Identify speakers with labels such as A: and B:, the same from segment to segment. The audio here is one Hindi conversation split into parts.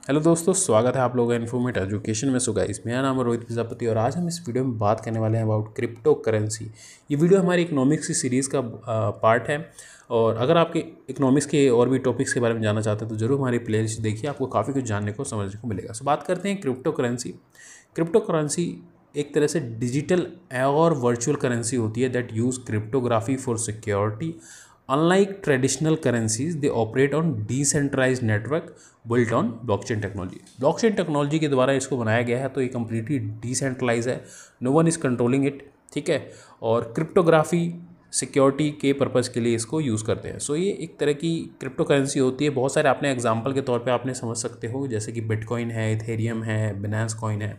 A: हेलो दोस्तों, स्वागत है आप लोगों का इन्फॉर्मेट एजुकेशन में। सो गाइस, मेरा नाम है रोहित प्रजापति और आज हम इस वीडियो में बात करने वाले हैं अबाउट क्रिप्टो करेंसी। ये वीडियो हमारी इकोनॉमिक्स की सीरीज़ का पार्ट है और अगर आपके इकोनॉमिक्स के और भी टॉपिक्स के बारे में जानना चाहते हैं तो ज़रूर हमारी प्लेलिस्ट देखिए, आपको काफ़ी कुछ जानने को समझने को मिलेगा। सो बात करते हैं क्रिप्टो करेंसी। क्रिप्टो करेंसी एक तरह से डिजिटल और वर्चुअल करेंसी होती है that use cryptography for security. Unlike traditional currencies, they operate on decentralized network built on blockchain technology. Blockchain technology के द्वारा इसको बनाया गया है, तो ये completely decentralized है, no one is controlling it, ठीक है। और क्रिप्टोग्राफी सिक्योरिटी के पर्पज़ के लिए इसको यूज़ करते हैं। सो ये एक तरह की क्रिप्टो करेंसी होती है। बहुत सारे आपने एग्जांपल के तौर पे आपने समझ सकते हो, जैसे कि बिटकॉइन है, इथेरियम है, बिनेंस कॉइन है।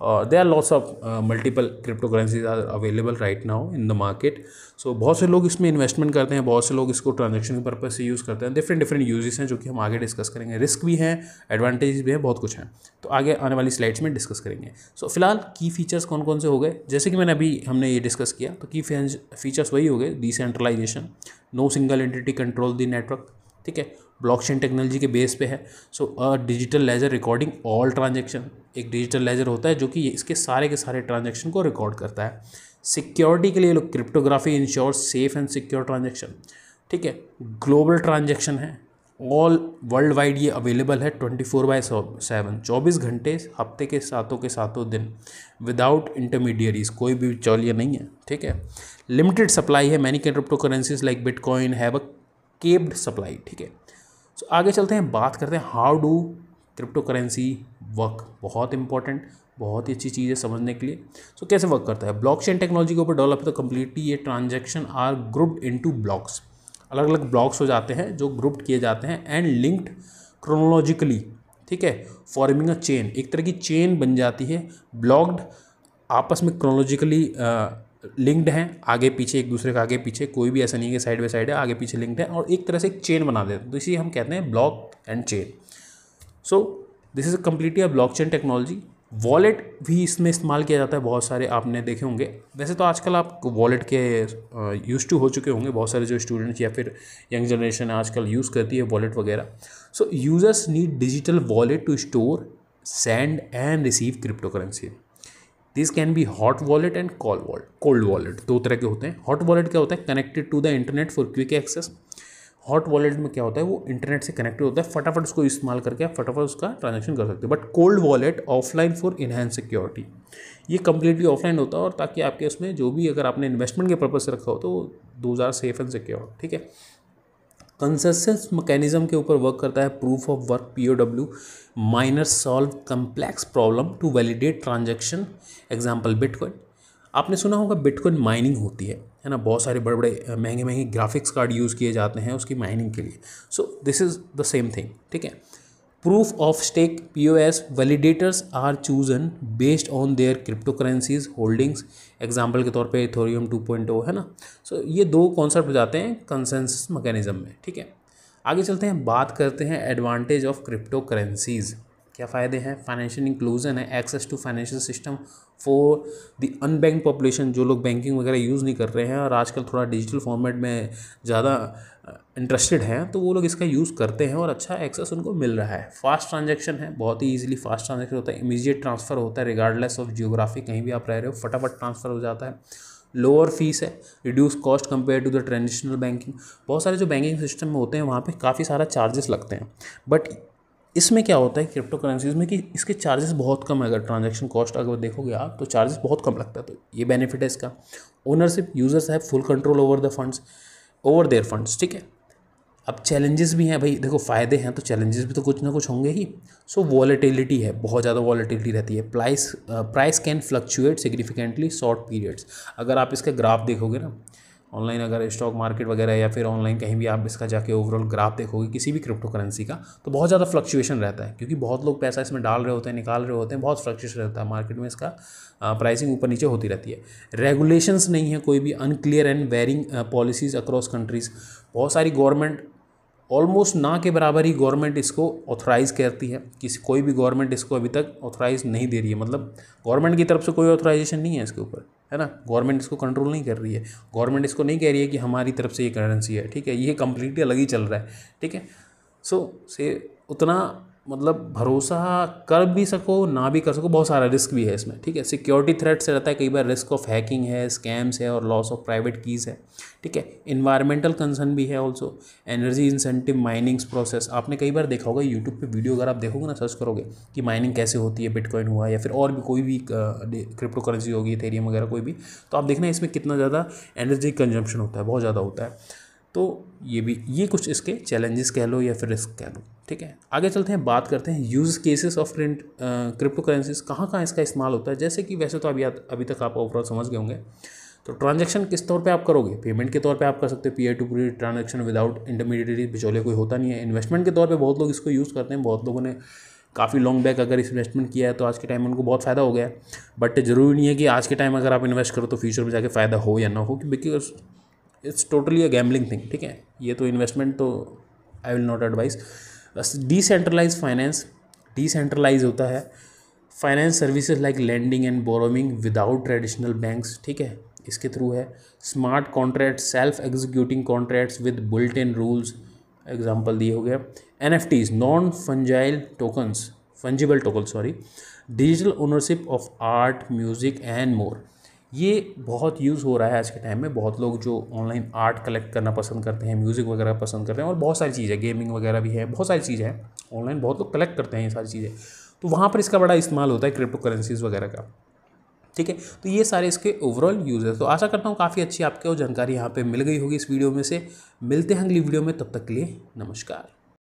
A: There are lots of multiple crypto currencies are available right now in the market. So बहुत से लोग इसमें इन्वेस्टमेंट करते हैं, बहुत से लोग इसको ट्रांजेक्शन के पर्पज से यूज़ करते हैं। डिफरेंट यूजेस हैं जो कि हम आगे डिस्कस करेंगे। रिस्क भी हैं, एडवांटेज भी हैं, बहुत कुछ हैं, तो आगे आने वाली स्लाइड्स में डिस्कस करेंगे। सो फिलहाल की फीचर्स कौन कौन से हो गए, जैसे कि मैंने अभी हमने ये डिस्कस किया, तो की फीचर्स वही हो गए। Decentralization, no single entity control the network, ठीक है। ब्लॉकचेन टेक्नोलॉजी के बेस पे है। So a digital ledger recording all transaction, एक डिजिटल लेजर होता है जो कि इसके सारे के सारे ट्रांजेक्शन को रिकॉर्ड करता है। सिक्योरिटी के लिए लोग cryptography ensure safe and secure transaction, ठीक है। ग्लोबल ट्रांजेक्शन है, ऑल वर्ल्ड वाइड ये अवेलेबल है 24/7, 24 घंटे हफ्ते के सातों दिन, विदाउट इंटरमीडियरीज, कोई भी बिचौलिया नहीं है, ठीक है। लिमिटेड सप्लाई है, many crypto currencies like bitcoin have a capped supply, ठीक है। सो आगे चलते हैं, बात करते हैं how do crypto currency work. बहुत इंपॉर्टेंट, बहुत ही अच्छी चीज़ है समझने के लिए। सो कैसे वर्क करता है, ब्लॉकचेन टेक्नोलॉजी के ऊपर डेवलप है, तो कम्प्लीटली ये transaction are grouped into blocks, अलग अलग ब्लॉक्स हो जाते हैं जो ग्रुप्ड किए जाते हैं एंड लिंक्ड क्रोनोलॉजिकली, ठीक है, फॉर्मिंग अ चेन, एक तरह की चेन बन जाती है। ब्लॉक्ड आपस में क्रोनोलॉजिकली लिंक्ड हैं, आगे पीछे, एक दूसरे का आगे पीछे, कोई भी ऐसा नहीं है कि साइड बाय साइड है, आगे पीछे लिंक्ड है, और एक तरह से एक चेन बना देते हैं, तो इसी हम कहते हैं block and chain. So this is completely a blockchain technology. Wallet भी इसमें इस्तेमाल किया जाता है, बहुत सारे आपने देखे होंगे। वैसे तो आजकल आप वॉलेट के यूज टू हो चुके होंगे, बहुत सारे जो स्टूडेंट्स या फिर यंग जनरेशन आजकल यूज़ करती है वॉलेट वगैरह। So users need digital wallet to store, send and receive crypto currency. This can be hot wallet and cold wallet, दो तरह के होते हैं। हॉट वॉलेट क्या होता है, connected to the internet for quick access. Hot wallet में क्या होता है, वो इंटरनेट से कनेक्टेड होता है, फटाफट उसको इस्तेमाल करके आप फटाफट उसका ट्रांजेक्शन कर सकते हो। But cold wallet offline for enhance security, ये कम्प्लीटली ऑफलाइन होता है, और ताकि आपके उसमें जो भी अगर आपने इन्वेस्टमेंट के पर्पज से रखा हो तो those are safe and secure, ठीक है। कंसेंसस मैकेनिज्म के ऊपर वर्क करता है। Proof of work, POW, miner solve complex problem to validate transaction. Example bitcoin, आपने सुना होगा बिटकॉइन माइनिंग होती है ना, बहुत सारे बड़े बड़े महंगे महंगे ग्राफिक्स कार्ड यूज़ किए जाते हैं उसकी माइनिंग के लिए। So this is the same thing, ठीक है। Proof of stake, POS, validators are chosen based on their crypto currencies holdings. Example के तौर पे इथेरियम 2.0 है ना। सो ये दो कॉन्सेप्ट हो जाते हैं कंसेंसस मैकेनिज्म में, ठीक है। आगे चलते हैं, बात करते हैं एडवांटेज ऑफ क्रिप्टो करेंसीज। क्या फ़ायदे हैं, फाइनेंशियल इंक्लूजन है, access to financial system for the unbank population, जो लोग बैंकिंग वगैरह यूज़ नहीं कर रहे हैं और आजकल थोड़ा डिजिटल फॉर्मेट में ज़्यादा इंटरेस्टेड हैं, तो वो लोग इसका यूज़ करते हैं और अच्छा एक्सेस उनको मिल रहा है। फास्ट ट्रांजैक्शन है, बहुत ही ईजिली फास्ट ट्रांजैक्शन होता है, इमीडिएट ट्रांसफ़र होता है रिगार्डलेस ऑफ जियोग्राफी, कहीं भी आप रह रहे हो फटाफट ट्रांसफ़र हो जाता है। लोअर फीस है, reduce cost compare to the traditional banking. बहुत सारे जो बैंकिंग सिस्टम में होते हैं वहाँ पे काफ़ी सारा चार्जेस लगते हैं, बट इसमें क्या होता है क्रिप्टो करेंसीज में कि इसके चार्जेस बहुत कम है। अगर ट्रांजैक्शन कॉस्ट अगर देखोगे आप तो चार्जेस बहुत कम लगता है, तो ये बेनिफिट है इसका। Ownership, users have full control over the funds, over there funds, ठीक है। अब चैलेंजेस भी हैं भाई, देखो फ़ायदे हैं तो चैलेंजेस भी तो कुछ ना कुछ होंगे ही। सो वॉलेटिलिटी है, बहुत ज़्यादा वॉलेटिलिटी रहती है। Price can fluctuate significantly short periods. अगर आप इसका ग्राफ देखोगे ना ऑनलाइन, अगर स्टॉक मार्केट वगैरह या फिर ऑनलाइन कहीं भी आप इसका जाके ओवरऑल ग्राफ देखोगे किसी भी क्रिप्टो करेंसी का, तो बहुत ज़्यादा फ्लक्चुएशन रहता है, क्योंकि बहुत लोग पैसा इसमें डाल रहे होते हैं, निकाल रहे होते हैं, बहुत फ्लक्चुएशन रहता है मार्केट में, इसका प्राइसिंग ऊपर नीचे होती रहती है। रेगुलेशंस नहीं है कोई भी, unclear and varying policies across countries. बहुत सारी गवर्नमेंट, ऑलमोस्ट ना के बराबर ही गवर्नमेंट इसको ऑथराइज़ करती है, किसी कोई भी गवर्नमेंट इसको अभी तक ऑथराइज़ नहीं दे रही है, मतलब गवर्नमेंट की तरफ से कोई ऑथराइजेशन नहीं है इसके ऊपर, है ना। गवर्नमेंट इसको कंट्रोल नहीं कर रही है, गवर्नमेंट इसको नहीं कह रही है कि हमारी तरफ से ये करेंसी है, ठीक है, ये कम्प्लीटली अलग ही चल रहा है, ठीक है। सो से उतना मतलब भरोसा कर भी सको ना भी कर सको, बहुत सारा रिस्क भी है इसमें, ठीक है। सिक्योरिटी थ्रेट से रहता है, कई बार रिस्क ऑफ हैकिंग है, स्कैम्स है और लॉस ऑफ प्राइवेट कीज़ है, ठीक है। इन्वायरमेंटल कंसर्न भी है also, energy incentive minings process. आपने कई बार देखा होगा यूट्यूब पे वीडियो, अगर आप देखोगे ना, सर्च करोगे कि माइनिंग कैसे होती है, बिटकॉइन हुआ या फिर और भी कोई भी क्रिप्टो करेंसी होगी, इथेरियम वगैरह कोई भी, तो आप देखना इसमें कितना ज़्यादा एनर्जी कंजम्पशन होता है, बहुत ज़्यादा होता है। तो ये कुछ इसके चैलेंजेस कह लो या फिर रिस्क कह लो, ठीक है। आगे चलते हैं, बात करते हैं use cases of crypto currencies, कहाँ कहाँ इसका इस्तेमाल होता है। जैसे कि वैसे तो अभी तक आप ओवरऑल समझ गए होंगे। तो ट्रांजैक्शन किस तौर पे आप करोगे, पेमेंट के तौर पे आप कर सकते हो, peer to peer transaction without intermediary, बिचौले कोई होता नहीं है। इन्वेस्टमेंट के तौर पे बहुत लोग इसको यूज़ करते हैं, बहुत लोगों ने काफ़ी लॉन्ग बैक अगर इन्वेस्टमेंट किया है तो आज के टाइम में उनको बहुत फ़ायदा हो गया है। बट ज़रूरी नहीं है कि आज के टाइम अगर आप इन्वेस्ट करो तो फ्यूचर में जाके फ़ायदा हो या ना हो, because it's totally a gambling thing, ठीक है। ये तो इन्वेस्टमेंट तो आई विल नॉट एडवाइस। बस डिसेंट्रलाइज फाइनेंस, डिसेंट्रलाइज होता है finance services like lending and borrowing without traditional banks, ठीक है, इसके थ्रू है। Smart contract, self executing contracts with built in rules, example दिए हो गया। NFTs, non fungible tokens, fungible token sorry, digital ownership of art, music and more. ये बहुत यूज़ हो रहा है आज के टाइम में। बहुत लोग जो ऑनलाइन आर्ट कलेक्ट करना पसंद करते हैं, म्यूज़िक वगैरह पसंद करते हैं, और बहुत सारी चीज़ें, गेमिंग वगैरह भी है, बहुत सारी चीज़ें हैं ऑनलाइन, बहुत लोग कलेक्ट करते हैं ये सारी चीज़ें। तो वहाँ पर इसका बड़ा इस्तेमाल होता है क्रिप्टो करेंसीज वगैरह का, ठीक है। तो ये सारे इसके ओवरऑल यूज़ है। तो आशा करता हूँ काफ़ी अच्छी आपको जानकारी यहाँ पे मिल गई होगी इस वीडियो में से। मिलते हैं अगली वीडियो में, तब तक के लिए नमस्कार।